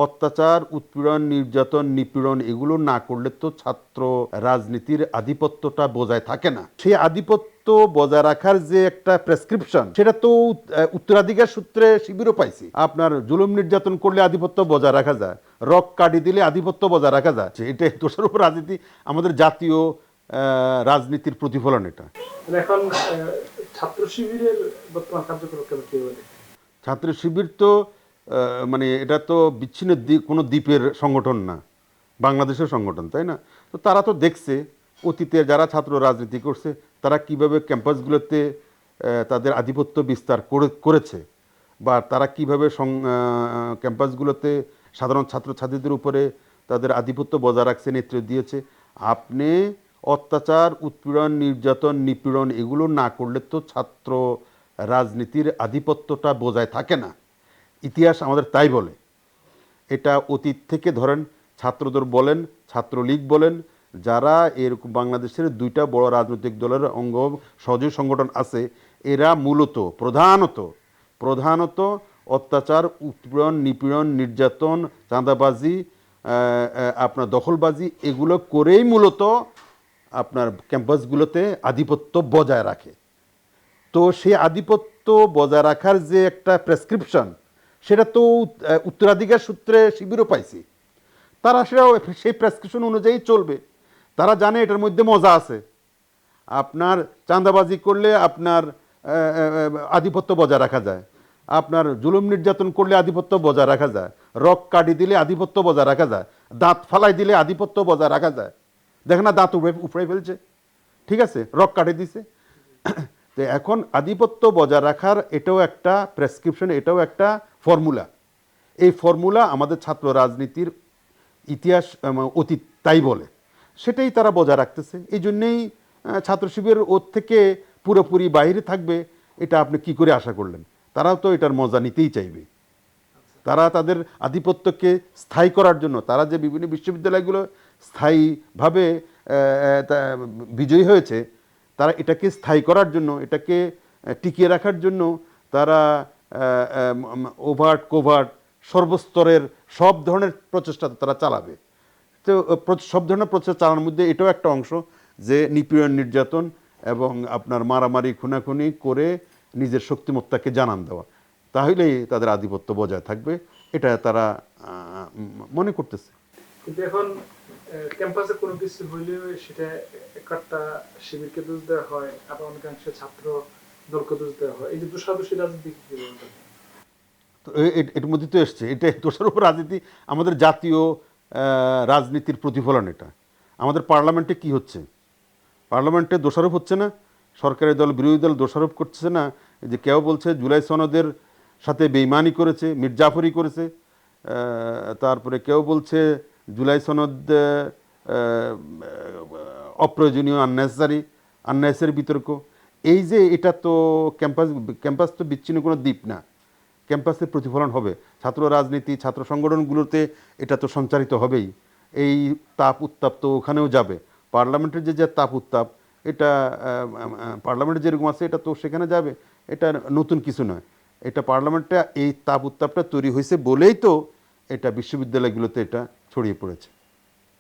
অত্যাচার, উৎপীড়ন, নির্যাতন, নিপীড়ন এগুলো না করলে তো ছাত্র রাজনীতির আধিপত্যটা বজায় থাকে না। সেই আধিপত্য বজায় রাখার যে একটা প্রেসক্রিপশন, সেটা তো উত্তরাধিকার সূত্রে শিবিরও পাইছি। আপনার জুলুম নির্যাতন করলে আধিপত্য বজায় রাখা যায়, রক কাটি দিলে আধিপত্য বজায় রাখা যায়। এটা দোষের উপর রাজনীতি আমাদের জাতীয় রাজনীতির প্রতিফলন। এটা এখন ছাত্র শিবিরের বর্তমান কার্যক্রম কি বলে? ছাত্র শিবির তো মানে এটা তো বিচ্ছিন্ন কোনো দ্বীপের সংগঠন না, বাংলাদেশের সংগঠন, তাই না? তো তারা তো দেখছে অতীতে যারা ছাত্র রাজনীতি করছে তারা কিভাবে ক্যাম্পাসগুলোতে তাদের আধিপত্য বিস্তার করেছে, বা তারা কিভাবে ক্যাম্পাসগুলোতে সাধারণ ছাত্রছাত্রীদের উপরে তাদের আধিপত্য বজায় রাখছে, নেতৃত্ব দিয়েছে। আপনি অত্যাচার, উৎপীড়ন, নির্যাতন, নিপীড়ন এগুলো না করলে তো ছাত্র রাজনীতির আধিপত্যটা বজায় থাকে না। ইতিহাস আমাদের তাই বলে। এটা অতীত থেকে ধরেন ছাত্রদল বলেন, ছাত্রলীগ বলেন, যারা এরকম বাংলাদেশের দুইটা বড় রাজনৈতিক দলের অঙ্গ সহযোগী সংগঠন আছে, এরা মূলত প্রধানত অত্যাচার, উৎপীড়ন, নিপীড়ন, নির্যাতন, চাঁদাবাজি, আপনার দখলবাজি এগুলো করেই মূলত আপনার ক্যাম্পাসগুলোতে আধিপত্য বজায় রাখে। তো সেই আধিপত্য বজায় রাখার যে একটা প্রেসক্রিপশন, সেটা তো উত্তরাধিকার সূত্রে শিবিরও পাইছি। তারা সেটাও সেই প্রেসক্রিপশন অনুযায়ী চলবে। তারা জানে এটার মধ্যে মজা আছে। আপনার চাঁদাবাজি করলে আপনার আধিপত্য বজায় রাখা যায়, আপনার জুলুম নির্যাতন করলে আধিপত্য বজায় রাখা যায়, রক কাটি দিলে আধিপত্য বজায় রাখা যায়, দাঁত ফালাই দিলে আধিপত্য বজায় রাখা যায়। দেখে না দাঁত উপড়ে ফেলছে, ঠিক আছে, রক কাটি দিছে। তো এখন আধিপত্য বজায় রাখার এটাও একটা প্রেসক্রিপশন, এটাও একটা ফর্মুলা। এই ফর্মুলা আমাদের ছাত্র রাজনীতির ইতিহাস অতীত তাই বলে, সেটাই তারা বজায় রাখতেছে। এই জন্যেই ছাত্র শিবির ওর থেকে পুরোপুরি বাইরে থাকবে, এটা আপনি কি করে আশা করলেন? তারাও তো এটার মজা নিতেই চাইবে। তারা তাদের আধিপত্যকে স্থায়ী করার জন্য, তারা যে বিভিন্ন বিশ্ববিদ্যালয়গুলো স্থায়ীভাবে বিজয়ী হয়েছে, তারা এটাকে স্থায়ী করার জন্য, এটাকে টিকিয়ে রাখার জন্য তারা ওভার্ট কোভার্ট সর্বস্তরের সব ধরনের প্রচেষ্টা তারা চালাবে। তো সব ধরনের প্রচেষ্টা চালানোর মধ্যে এটাও একটা অংশ, যে নিপীড়ন, নির্যাতন এবং আপনার মারামারি, খুনাখুনি করে নিজের শক্তিমত্তাকে জানান দেওয়া, তাহলেই তাদের আধিপত্য বজায় থাকবে, এটা তারা মনে করতেছে। কিন্তু এখন ক্যাম্পাসে কোনো কিছু হইলে সেটা একটা শিবিরকে দোষ দেওয়া হয়, আবার অনেকাংশে ছাত্র দলকে দোষ দেওয়া হয়। এই যে দোষাদোষী রাজনীতি কি বলবেন? তো এর মধ্যে তো এসছে, এটা দোষের উপর রাজনীতি আমাদের জাতীয় রাজনীতির প্রতিফলন। এটা আমাদের পার্লামেন্টে কি হচ্ছে, পার্লামেন্টে দোষারোপ হচ্ছে না, সরকারি দল বিরোধী দল দোষারোপ করছে না, যে কেউ বলছে জুলাই সনদের সাথে বেইমানি করেছে, মির্জাফরি করেছে, তারপরে কেউ বলছে জুলাই সনদ অপ্রয়োজনীয়, আননেসারি বিতর্ক। এই যে এটা তো ক্যাম্পাস তো বিচ্ছিন্ন কোনো দ্বীপ না, ক্যাম্পাসে প্রতিফলন হবে। ছাত্র রাজনীতি, ছাত্র সংগঠনগুলোতে এটা তো সঞ্চারিত হবেই। এই তাপ উত্তাপ তো ওখানেও যাবে। পার্লামেন্টের যে তাপ উত্তাপ, এটা পার্লামেন্টে যেরকম আছে এটা তো সেখানে যাবে। এটা নতুন কিছু নয়। এটা পার্লামেন্টে এই তাপ উত্তাপটা তৈরি হয়েছে বলেই তো এটা বিশ্ববিদ্যালয়গুলোতে এটা ছড়িয়ে পড়েছে।